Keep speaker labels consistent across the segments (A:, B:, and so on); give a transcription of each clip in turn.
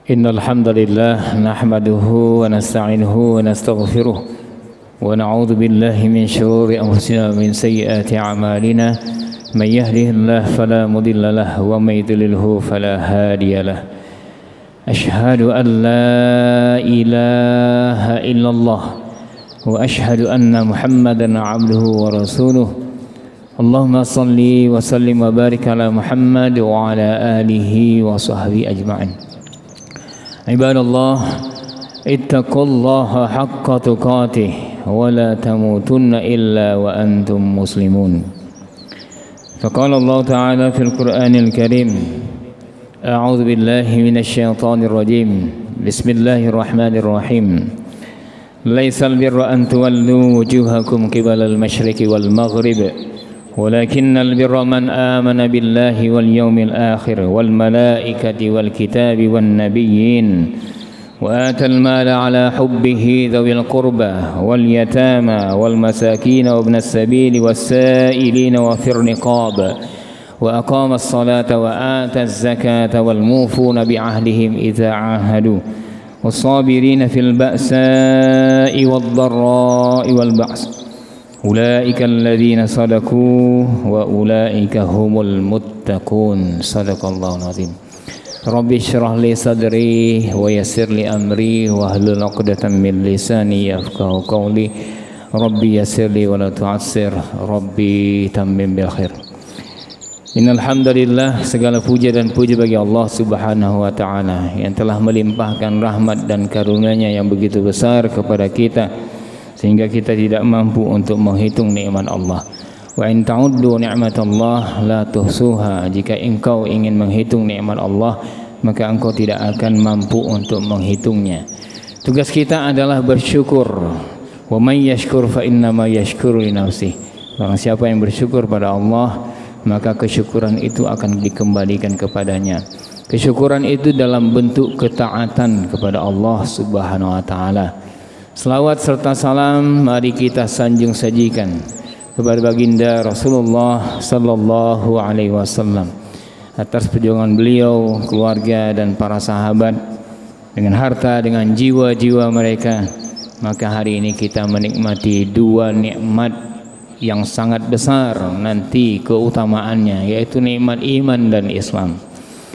A: إن الحمد لله نحمده ونستعينه ونستغفره ونعوذ بالله من شرور أنفسنا ومن سيئات أعمالنا من يهده الله فلا مضل له ومن يضلله فلا هادي له أشهد أن لا إله إلا الله وأشهد أن محمدا عبده ورسوله اللهم صل وسلم وبارك على محمد وعلى آله وصحبه أجمعين عباد الله اتقوا الله حق تقاته ولا تموتن إلا وأنتم مسلمون فقال الله تعالى في القرآن الكريم أعوذ بالله من الشيطان الرجيم بسم الله الرحمن الرحيم ليس البر أن تولوا وجوهكم قبل المشرق والمغرب ولكن البر من آمن بالله واليوم الآخر والملائكة والكتاب والنبيين وآتى المال على حبه ذوي القربى واليتامى والمساكين وابن السبيل والسائلين وفي الرقاب وأقام الصلاة وآتى الزكاة والموفون بعهدهم إذا عاهدوا والصابرين في البأساء والضراء والبأس أولئك الذين صدقوا وأولئك هم المتقون صدق الله العظيم رب اشرح لي صدري ويسر لي أمري واحلل عقدة من لساني يفقهوا قولي ربي يسر لي ولا تعسر ربي تمم بالخير Innal hamdalillah, segala puja dan puji bagi Allah Subhanahu wa taala yang telah melimpahkan rahmat dan karunia-Nya yang begitu besar kepada kita sehingga kita tidak mampu untuk menghitung nikmat Allah. Wa in ta'uddu ni'matallah la tuhsuha. Jika engkau ingin menghitung nikmat Allah, maka engkau tidak akan mampu untuk menghitungnya. Tugas kita adalah bersyukur. Wa may yashkur fa innama yashkuru li nafsihi. Barang siapa yang bersyukur pada Allah, maka kesyukuran itu akan dikembalikan kepadanya. Kesyukuran itu dalam bentuk ketaatan kepada Allah Subhanahu wa taala. Selawat serta salam mari kita sanjung sajikan kepada baginda Rasulullah sallallahu alaihi wasallam atas perjuangan beliau, keluarga dan para sahabat dengan harta, dengan jiwa-jiwa mereka. Maka hari ini kita menikmati dua nikmat yang sangat besar nanti keutamaannya, yaitu nikmat iman dan Islam.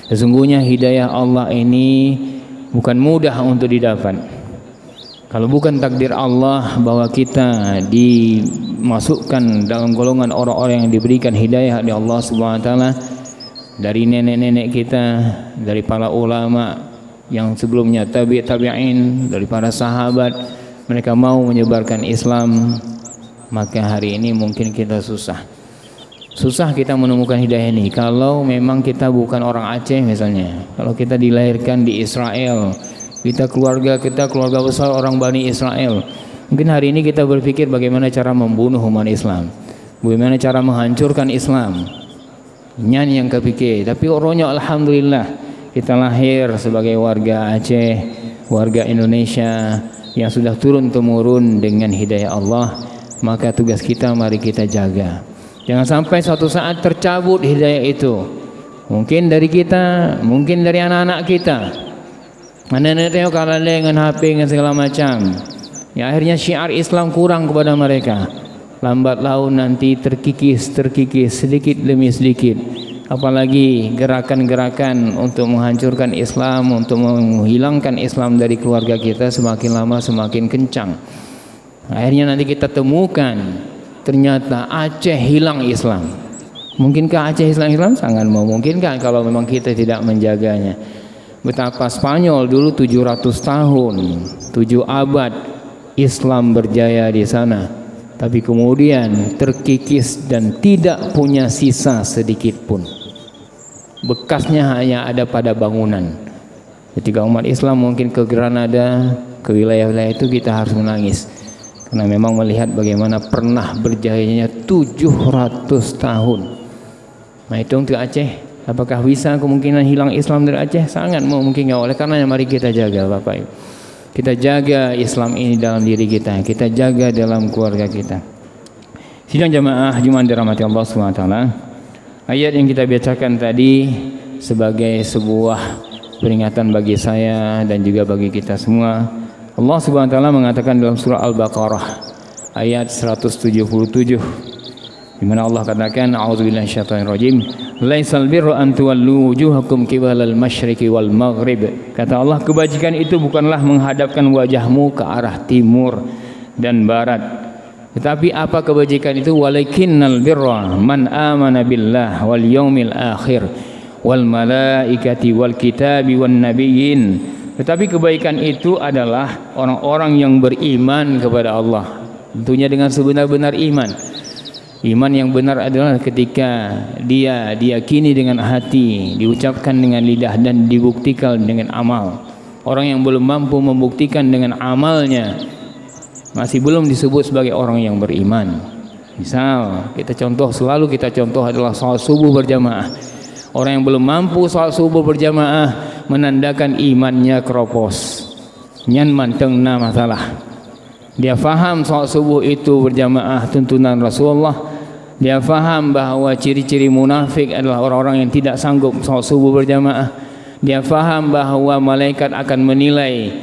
A: Sesungguhnya hidayah Allah ini bukan mudah untuk didapat. Kalau bukan takdir Allah bahwa kita dimasukkan dalam golongan orang-orang yang diberikan hidayah oleh Allah Subhanahu wa taala, dari nenek-nenek kita, dari para ulama yang sebelumnya tabi'in, dari para sahabat, mereka mau menyebarkan Islam, maka hari ini mungkin kita susah kita menemukan hidayah ini. Kalau memang kita bukan orang Aceh misalnya, kalau kita dilahirkan di Israel, kita keluarga besar orang Bani Israel, mungkin hari ini kita berpikir bagaimana cara membunuh umat Islam, bagaimana cara menghancurkan Islam, nyanyi yang kepikir. Tapi orangnya alhamdulillah kita lahir sebagai warga Aceh, warga Indonesia yang sudah turun-temurun dengan hidayah Allah. Maka tugas kita mari kita jaga. Jangan sampai suatu saat tercabut hidayah itu. Mungkin dari kita, mungkin dari anak-anak kita. Anak-anak tengok kalah dengan HP dengan segala macam. Ya akhirnya syiar Islam kurang kepada mereka. Lambat laun nanti terkikis sedikit demi sedikit. Apalagi gerakan-gerakan untuk menghancurkan Islam, untuk menghilangkan Islam dari keluarga kita semakin lama semakin kencang. Akhirnya nanti kita temukan ternyata Aceh hilang Islam. Mungkinkah Aceh hilang Islam? Sangat memungkinkan kalau memang kita tidak menjaganya. Betapa Spanyol dulu 700 tahun, 7 abad Islam berjaya di sana, tapi kemudian terkikis dan tidak punya sisa sedikit pun. Bekasnya hanya ada pada bangunan. Ketika umat Islam mungkin ke Granada, ke wilayah-wilayah itu, kita harus menangis. Karena memang melihat bagaimana pernah berjayanya 700 tahun. Nah itu untuk Aceh, apakah bisa kemungkinan hilang Islam dari Aceh? Sangat memungkinkan. Oleh karena mari kita jaga Bapak Ibu. Kita jaga Islam ini dalam diri kita, kita jaga dalam keluarga kita. Sidang jamaah Jumat dirahmati Allah SWT. Ayat yang kita bacakan tadi sebagai sebuah peringatan bagi saya dan juga bagi kita semua. Allah Subhanahu wa taala mengatakan dalam surah Al-Baqarah ayat 177, di mana Allah katakan, a'udzubillahi minasyaitonir rajim, laisal birru an tuwallu wujuhakum qibalal masyriqi wal maghrib. Kata Allah, kebajikan itu bukanlah menghadapkan wajahmu ke arah timur dan barat, tetapi apa kebajikan itu? Walakinnal birra man amana billah wal yaumil akhir wal malaikati wal kitabi wan nabiyyin. Tetapi kebaikan itu adalah orang-orang yang beriman kepada Allah, tentunya dengan sebenar-benar iman. Iman yang benar adalah ketika dia diyakini dengan hati, diucapkan dengan lidah, dan dibuktikan dengan amal. Orang yang belum mampu membuktikan dengan amalnya masih belum disebut sebagai orang yang beriman. Misal selalu kita contoh adalah salat subuh berjamaah. Orang yang belum mampu salat subuh berjamaah menandakan imannya keropos, nyan manteng na masalah. Dia faham salat subuh itu berjamaah tuntunan Rasulullah. Dia faham bahwa ciri-ciri munafik adalah orang-orang yang tidak sanggup salat subuh berjamaah. Dia faham bahwa malaikat akan menilai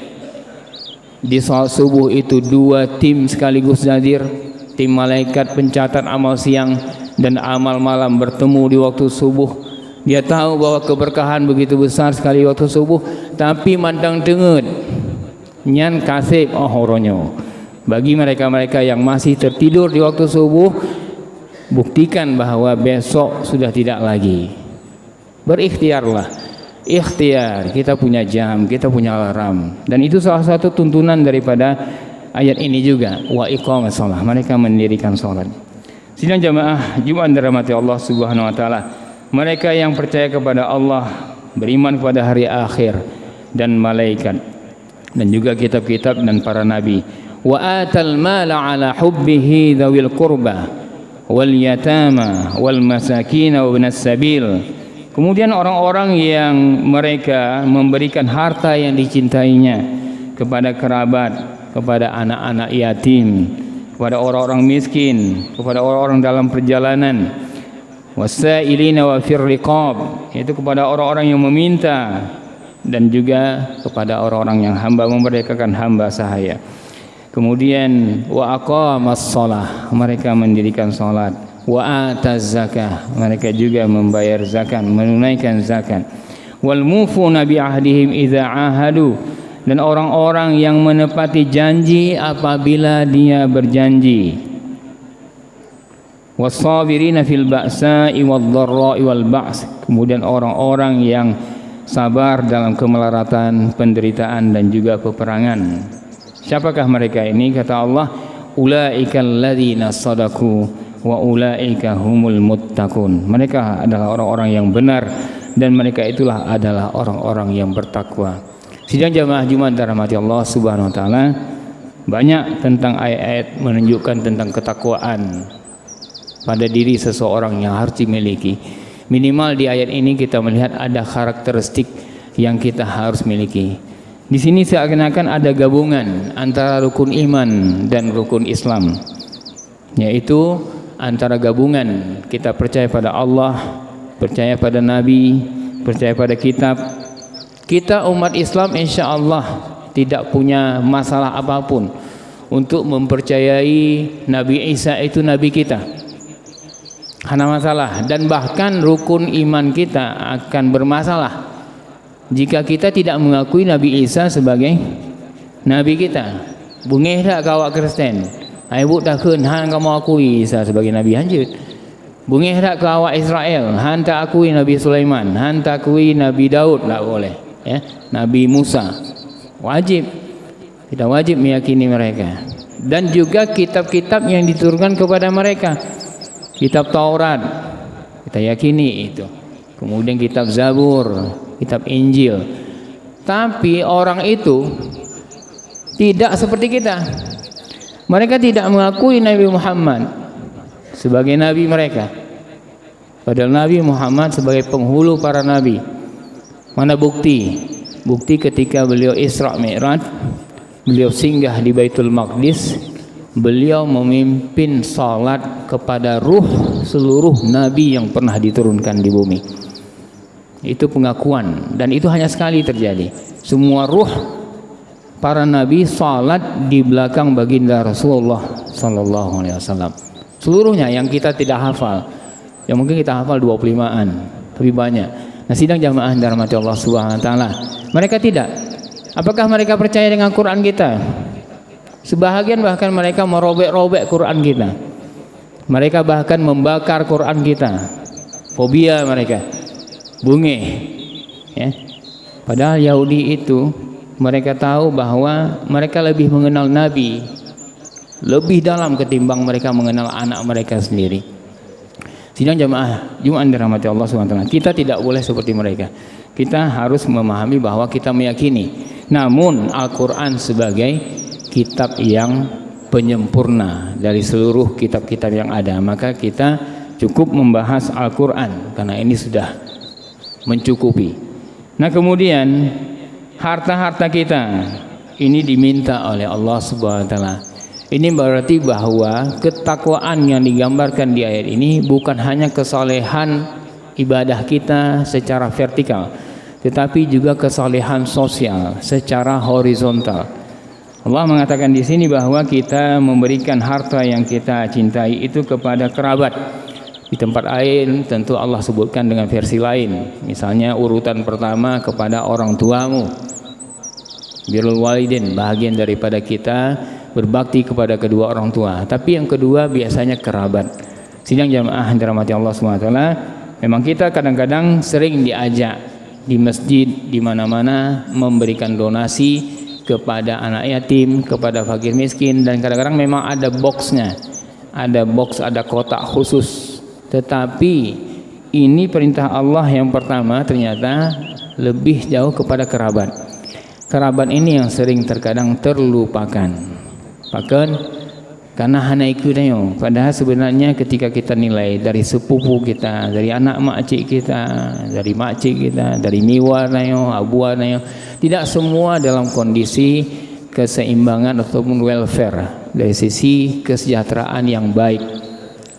A: di salat subuh itu dua tim sekaligus hadir, tim malaikat pencatat amal siang dan amal malam bertemu di waktu subuh. Dia tahu bahwa keberkahan begitu besar sekali waktu subuh, tapi mandang denget nyan kasib horonyo. Bagi mereka-mereka yang masih tertidur di waktu subuh, buktikan bahwa besok sudah tidak lagi. Berikhtiarlah. Ikhtiar, kita punya jam, kita punya alarm, dan itu salah satu tuntunan daripada ayat ini juga. Wa iqamas shalah, mereka mendirikan salat. Sidang jamaah Jumat dirahmati Allah Subhanahu wa taala, mereka yang percaya kepada Allah, beriman kepada hari akhir dan malaikat dan juga kitab-kitab dan para nabi. Wa atal mala ala hubbihi dzawil qurba wal yatama wal masakin wa ibnas sabil. Kemudian orang-orang yang mereka memberikan harta yang dicintainya kepada kerabat, kepada anak-anak yatim, kepada orang-orang miskin, kepada orang-orang dalam perjalanan, wasailina wa fir riqab, yaitu kepada orang-orang yang meminta, dan juga kepada orang-orang yang hamba, memerdekakan hamba sahaya. Kemudian wa aqamas shalah, mereka mendirikan salat. Wa ataz zakah, mereka juga membayar zakat, menunaikan zakat. Wal mufuna bi ahdihim idza ahadu, dan orang-orang yang menepati janji apabila dia berjanji. Was-sabirina fil ba'sa'i wad-dharra'i wal ba's, kemudian orang-orang yang sabar dalam kemelaratan, penderitaan dan juga peperangan. Siapakah mereka ini? Kata Allah, ulaikal ladzina shadaku wa ulaika humul muttaqun. Mereka adalah orang-orang yang benar dan mereka itulah adalah orang-orang yang bertakwa. Sidang jamaah Jumat dirahmati Allah Subhanahu wa taala, banyak tentang ayat-ayat menunjukkan tentang ketakwaan pada diri seseorang yang harus dimiliki. Minimal di ayat ini kita melihat ada karakteristik yang kita harus miliki. Di sini seakan-akan ada gabungan antara rukun iman dan rukun Islam, yaitu antara gabungan kita percaya pada Allah, percaya pada Nabi, percaya pada kitab. Kita umat Islam insya Allah tidak punya masalah apapun untuk mempercayai Nabi Isa itu Nabi kita. Hanya masalah, dan bahkan rukun iman kita akan bermasalah jika kita tidak mengakui Nabi Isa sebagai Nabi kita. Bungeh tak kawak Kristen? Ibu tak kun han kamu akui Isa sebagai Nabi hanjut. Bungeh tak ke awak Israel, han tak akui Nabi Sulaiman, han tak akui Nabi Daud, tak boleh. Ya, Nabi Musa. Wajib, kita wajib meyakini mereka. Dan juga kitab-kitab yang diturunkan kepada mereka. Kitab Taurat, kita yakini itu. Kemudian kitab Zabur, kitab Injil. Tapi orang itu tidak seperti kita. Mereka tidak mengakui Nabi Muhammad sebagai Nabi mereka, padahal Nabi Muhammad sebagai penghulu para Nabi. Mana bukti? Bukti ketika beliau Isra Mi'raj, beliau singgah di Baitul Maqdis, beliau memimpin salat kepada ruh seluruh Nabi yang pernah diturunkan di bumi. Itu pengakuan, dan itu hanya sekali terjadi. Semua ruh para nabi salat di belakang baginda Rasulullah sallallahu alaihi wasallam. Seluruhnya yang kita tidak hafal. Yang mungkin kita hafal 25-an, lebih banyak. Nah, sidang jamaah yang dirahmati Allah Subhanahu wa taala. Mereka tidak. Apakah mereka percaya dengan Quran kita? Sebahagian bahkan mereka merobek-robek Quran kita. Mereka bahkan membakar Quran kita. Fobia mereka. Bungeh, ya. Padahal Yahudi itu mereka tahu bahwa mereka lebih mengenal Nabi lebih dalam ketimbang mereka mengenal anak mereka sendiri. Sidang jamaah Jumat dirahmati Allah SWT, kita tidak boleh seperti mereka. Kita harus memahami bahwa kita meyakini, namun Al-Quran sebagai kitab yang penyempurna dari seluruh kitab-kitab yang ada, maka kita cukup membahas Al-Quran karena ini sudah mencukupi. Nah, kemudian harta-harta kita ini diminta oleh Allah Subhanahu wa taala. Ini berarti bahwa ketakwaan yang digambarkan di ayat ini bukan hanya kesalehan ibadah kita secara vertikal, tetapi juga kesalehan sosial secara horizontal. Allah mengatakan di sini bahwa kita memberikan harta yang kita cintai itu kepada kerabat. Di tempat lain tentu Allah sebutkan dengan versi lain. Misalnya urutan pertama kepada orang tuamu. Birrul walidin, bahagian daripada kita berbakti kepada kedua orang tua. Tapi yang kedua biasanya kerabat. Sidang jamaah dirahmati Allah SWT, memang kita kadang-kadang sering diajak di masjid di mana-mana memberikan donasi kepada anak yatim, kepada fakir miskin, dan kadang-kadang memang ada boxnya. Ada box, ada kotak khusus. Tetapi ini perintah Allah yang pertama ternyata lebih jauh kepada kerabat. Kerabat ini yang sering terkadang terlupakan. Bahkan karena hanya ikutnya. Padahal sebenarnya ketika kita nilai dari sepupu kita, dari anak makcik kita, dari makcik kita, dari miwar nayo, abuar nayo, tidak semua dalam kondisi keseimbangan ataupun welfare dari sisi kesejahteraan yang baik.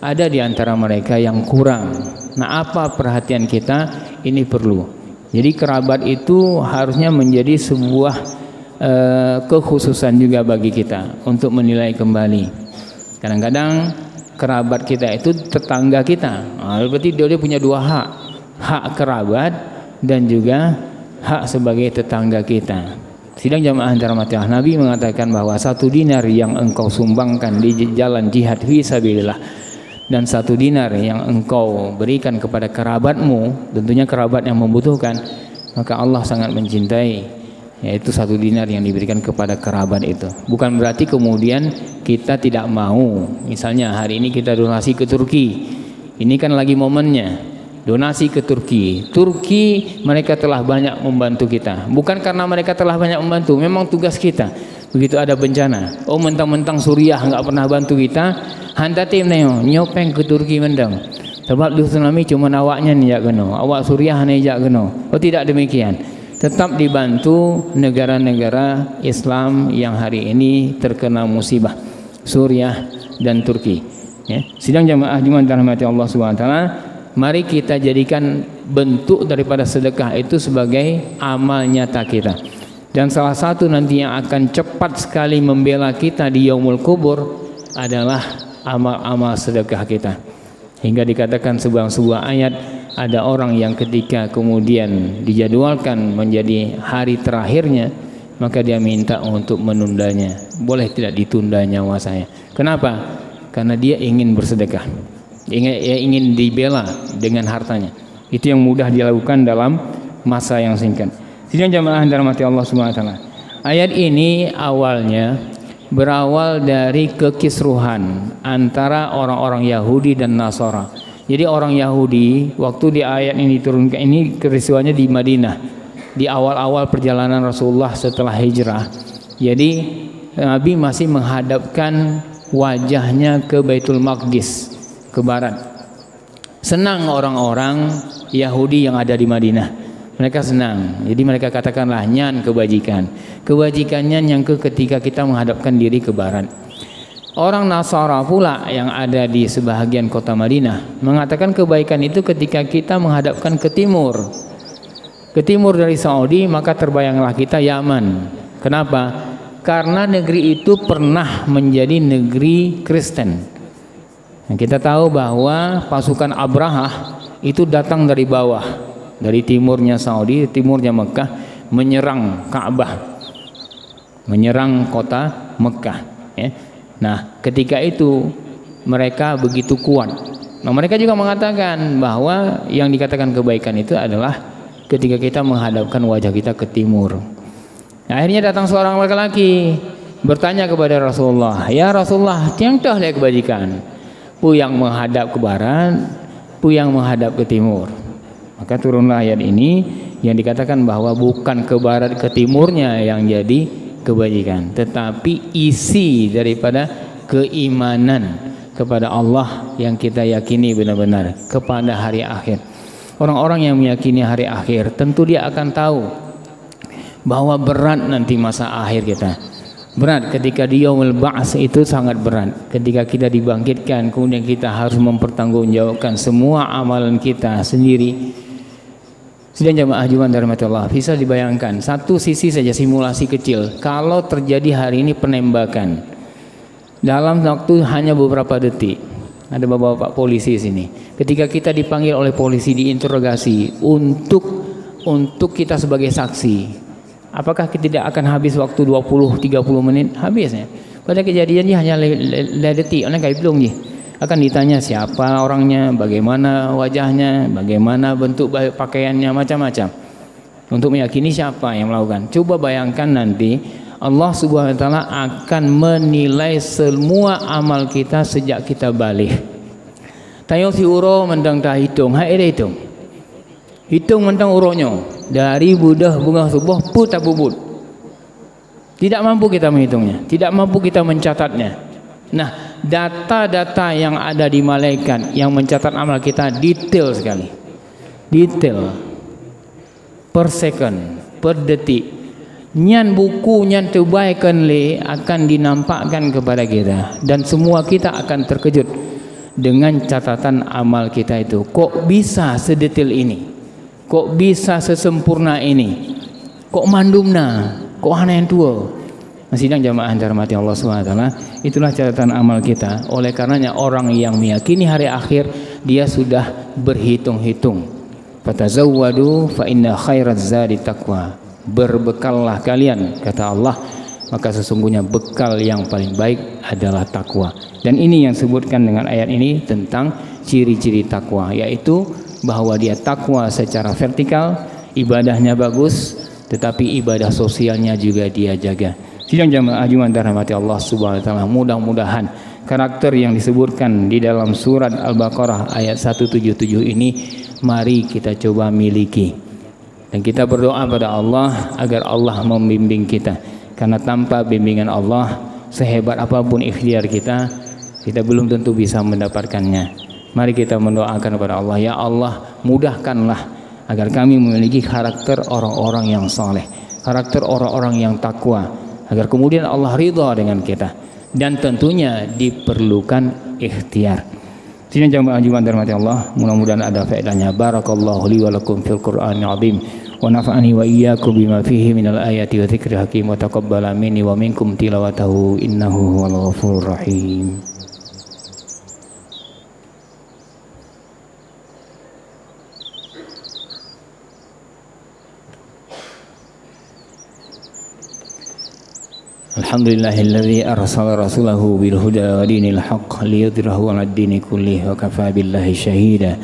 A: Ada di antara mereka yang kurang. Nah, apa perhatian kita ini perlu. Jadi kerabat itu harusnya menjadi sebuah kekhususan juga bagi kita untuk menilai kembali. Kadang-kadang kerabat kita itu tetangga kita. Nah, berarti dia punya dua hak. Hak kerabat dan juga hak sebagai tetangga kita. Sidang jamaah dirahmati Allah, Nabi mengatakan bahwa 1 dinar yang engkau sumbangkan di jalan jihad fi sabilillah dan 1 dinar yang engkau berikan kepada kerabatmu, tentunya kerabat yang membutuhkan, maka Allah sangat mencintai, yaitu 1 dinar yang diberikan kepada kerabat itu. Bukan berarti kemudian kita tidak mau. Misalnya hari ini kita donasi ke Turki, ini kan lagi momennya donasi ke Turki. Turki mereka telah banyak membantu kita, bukan karena mereka telah banyak membantu, memang tugas kita. Begitu ada bencana, oh mentang-mentang Suriah nggak pernah bantu kita, hantar tim neo nyopeng ke Turki mendang. Sebab lu tsunami cuma awaknya nih jak geno, awak Suriah nih jak geno. Oh tidak demikian. Tetap dibantu negara-negara Islam yang hari ini terkena musibah, Suriah dan Turki. Ya. Sidang jamaah Jumat dirahmati Allah SWT, mari kita jadikan bentuk daripada sedekah itu sebagai amal nyata kita. Dan salah satu nanti yang akan cepat sekali membela kita di yaumul kubur adalah amal-amal sedekah kita. Hingga dikatakan sebuah ayat, ada orang yang ketika kemudian dijadwalkan menjadi hari terakhirnya, maka dia minta untuk menundanya. Boleh tidak ditunda nyawa saya? Kenapa? Karena dia ingin bersedekah, ingin dibela dengan hartanya. Itu yang mudah dilakukan dalam masa yang singkat. Sidang jamaah dirahmati Allah Subhanahu wa taala. Ayat ini awalnya berawal dari kekisruhan antara orang-orang Yahudi dan Nasara. Jadi orang Yahudi waktu di ayat ini diturunkan, ini peristiwanya di Madinah, di awal-awal perjalanan Rasulullah setelah hijrah. Jadi Nabi masih menghadapkan wajahnya ke Baitul Maqdis, ke barat. Senang orang-orang Yahudi yang ada di Madinah. Mereka senang. Jadi mereka katakanlah nyan kebajikan. Kebajikannya yang ketika kita menghadapkan diri ke barat. Orang Nasara pula yang ada di sebahagian kota Madinah mengatakan kebaikan itu ketika kita menghadapkan ke timur. ke timur dari Saudi, maka terbayanglah kita Yaman. Kenapa? Karena negeri itu pernah menjadi negeri Kristen. Nah, kita tahu bahwa pasukan Abrahah itu datang dari bawah, dari timurnya Saudi, timurnya Mekah, menyerang Ka'bah, menyerang kota Mekah, ya. Nah, ketika itu mereka begitu kuat. Nah, mereka juga mengatakan bahwa yang dikatakan kebaikan itu adalah ketika kita menghadapkan wajah kita ke timur. Nah, akhirnya datang seorang laki-laki bertanya kepada Rasulullah, "Ya Rasulullah, tiang-tiang lihat kebajikan. Pu yang menghadap ke barat, pu yang menghadap ke timur." Maka turunlah ayat ini yang dikatakan bahwa bukan ke barat ke timurnya yang jadi kebajikan, tetapi isi daripada keimanan kepada Allah yang kita yakini benar-benar, kepada hari akhir. Orang-orang yang meyakini hari akhir tentu dia akan tahu bahwa berat nanti masa akhir kita. Berat ketika di yaumul ba'ats, itu sangat berat. Ketika kita dibangkitkan, kemudian kita harus mempertanggungjawabkan semua amalan kita sendiri. Sidang jamaah Jumat rahmati Allah, bisa dibayangkan satu sisi saja simulasi kecil. Kalau terjadi hari ini penembakan dalam waktu hanya beberapa detik, ada bapak-bapak polisi sini. Ketika kita dipanggil oleh polisi diinterogasi untuk kita sebagai saksi, apakah kita tidak akan habis waktu 20-30 menit habisnya? Pada kejadiannya hanya detik, orang kayak belum nih. Akan ditanya siapa orangnya, bagaimana wajahnya, bagaimana bentuk pakaiannya, macam-macam. Untuk meyakini siapa yang melakukan. Coba bayangkan nanti Allah Subhanahu wa taala akan menilai semua amal kita sejak kita balik. Tayo si uro mendang dah hitung, hitung. Hitung mentang uronya dari budah bunga subuh put tabubut. Tidak mampu kita menghitungnya, tidak mampu kita mencatatnya. Nah, data-data yang ada di malaikat yang mencatat amal kita detail sekali. Detail. Per second, per detik. Nyan buku nyan terbaikkan le akan dinampakkan kepada kita, dan semua kita akan terkejut dengan catatan amal kita itu. Kok bisa sedetail ini? Kok bisa sesempurna ini? Kok mandumna? Kok hana yang tua? Sidang jamaah dirahmati Allah SWT, itulah catatan amal kita. Oleh karenanya orang yang meyakini hari akhir, dia sudah berhitung-hitung. Fatazawwadu fa inna khairaz zadi taqwa. Berbekallah kalian, kata Allah, maka sesungguhnya bekal yang paling baik adalah takwa. Dan ini yang disebutkan dengan ayat ini tentang ciri-ciri takwa, yaitu bahwa dia takwa secara vertikal, ibadahnya bagus, tetapi ibadah sosialnya juga dia jaga. Sidang jamaah Jumat rahmati Allah Subhanahu wa taala, mudah-mudahan karakter yang disebutkan di dalam surat Al-Baqarah ayat 177 ini mari kita coba miliki. Dan kita berdoa pada Allah agar Allah membimbing kita. Karena tanpa bimbingan Allah, sehebat apapun ikhtiar kita, kita belum tentu bisa mendapatkannya. Mari kita mendoakan kepada Allah, ya Allah, mudahkanlah agar kami memiliki karakter orang-orang yang saleh, karakter orang-orang yang takwa, agar kemudian Allah ridha dengan kita. Dan tentunya diperlukan ikhtiar. Sidang jamaah Jumat dirahmati Allah, mudah-mudahan ada faedahnya. Barakallahu li wa lakum fil Qur'anil azim wa nafa'ani wa iyyakum bima fihi minal ayati wa dzikril hakim wa taqabbala minni wa minkum tilawatahu innahu huwal ghafurur rahim. Alhamdulillahilladzi arsala rasulahu bil huda wa dinil haqq liyudhhirahu 'alad dini kullih wa kafaa billahi shahida.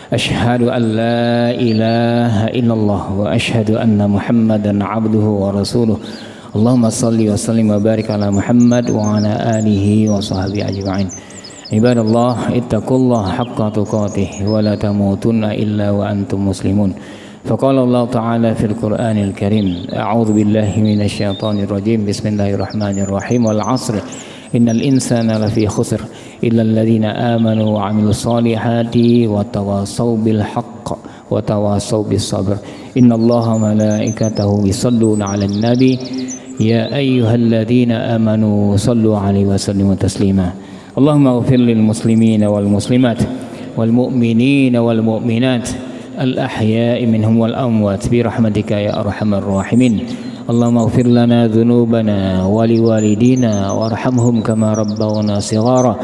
A: Asyhadu an la ilaha illallah wa asyhadu anna Muhammadan 'abduhu wa rasuluh. Allahumma shalli wa sallim wa barik ala Muhammad wa ala alihi wa sahbihi ajma'in. Ibadallah, ittaqullaha haqqa tuqatih wa la tamutunna illa wa antum muslimun. فقال الله تعالى في القرآن الكريم أعوذ بالله من الشيطان الرجيم بسم الله الرحمن الرحيم والعصر إن الإنسان لفي خسر إلا الذين آمنوا وعملوا الصالحات وتواصوا بالحق وتواصوا بالصبر إن الله وملائكته يصلون على النبي يا أيها الذين آمنوا صلوا عليه وسلموا تسليما اللهم اغفر للمسلمين والمسلمات والمؤمنين والمؤمنات الأحياء منهم والأموات برحمتك يا أرحم الراحمين. اللهم اغفر لنا ذنوبنا ولوالدينا وارحمهم كما ربونا صغارا.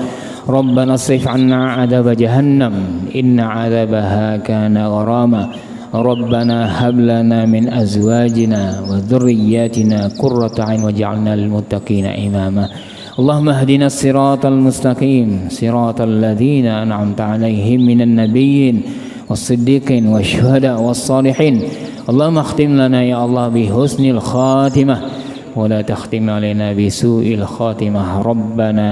A: ربنا اصرف عنا عذاب جهنم إن عذابها كان غراما. ربنا هب لنا من أزواجنا وذرياتنا قرة أعين واجعلنا للمتقين إماما. اللهم اهدنا الصراط المستقيم صراط الذين أنعمت عليهم من النبيين والصديقين والشهداء والصالحين. اللهم اختم لنا يا الله بحسن الخاتمة ولا تختم علينا بسوء الخاتمة. ربنا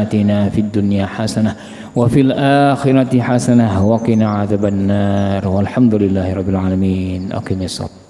A: آتنا في الدنيا حسنة وفي الآخرة حسنة وقنا عذاب النار والحمد لله رب العالمين. أقم الصلاة.